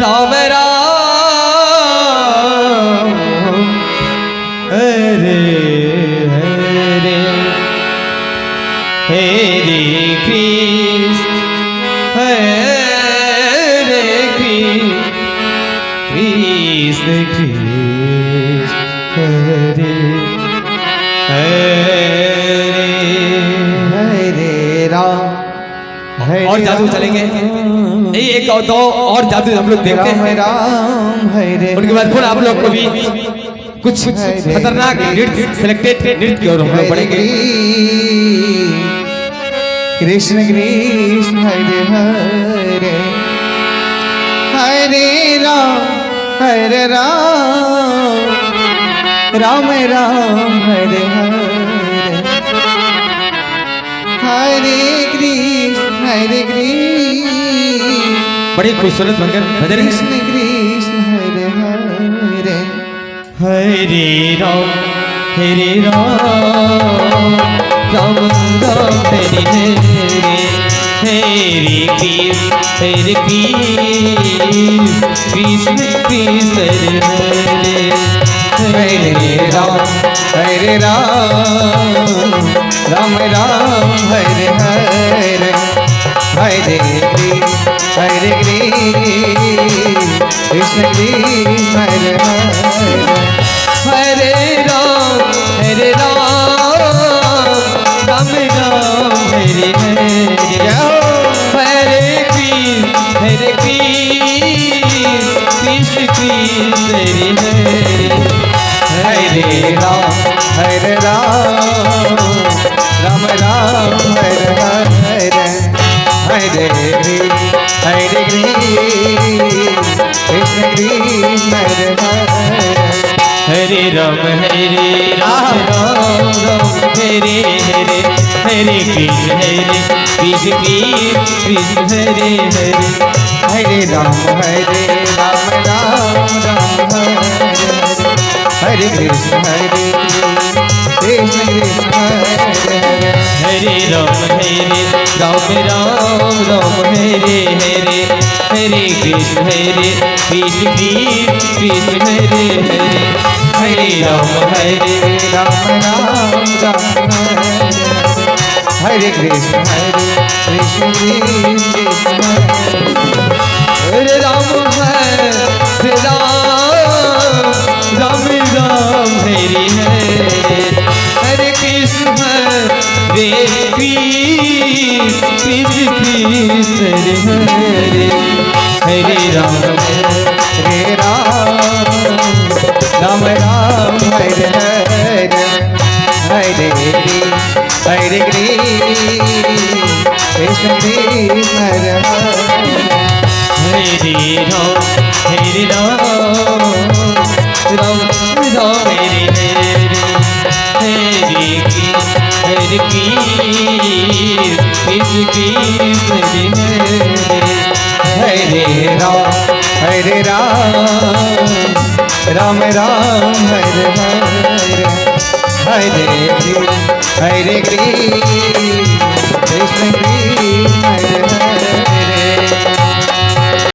राम राम हरे हरे हरे कृष्ण हरे कृष्ण कृष्ण हरे हरे हरे राम। और जादू चलेंगे नहीं, एक दो और जादू हम लोग देखते हैं राम हरे। उनके बाद फिर आप लोग को भी कुछ खतरनाक नृत्य सिलेक्टेड नृत्य की ओर हम लोग बढ़ेंगे। कृष्ण कृष्ण हरे हरे हरे राम राम राम हरे हरे हरे कृष्ण बड़ी खूबसूरत भजन है। कृष्ण कृष्ण हरे हरे हरे राम राम राम हरे हरे हरे कृष्ण कृष्ण कृष्ण हरे हरे राम राम राम हरे हरे हरे कृष्ण कृष्ण हरे हरे राम राम राम हरे हरे हरे कृष्ण कृष्ण कृष्ण हरे हरे राम राम राम हरे हरे हरे कृष्ण कृष्ण हरे राम राम हरे हरे हरे कृष्ण कृष्ण कृष्ण हरे हरे राम राम हरे कृष्ण कृष्ण कृष्ण हरे राम राम हरे हरे हरे कृष्ण कृष्ण कृष्ण हरे हरे राम हरे कृष्ण कृष्ण हरे राम राम राम हरे हरे हरे कृष्ण कृष्ण कृष्ण हरे हरे राम राम हरे हरे हरे कृष्ण कृष्ण हरे राम राम राम हरे हरे हरे कृष्ण कृष्ण हरे हरे राम राम हरे हरे हरे कृष्ण कृष्ण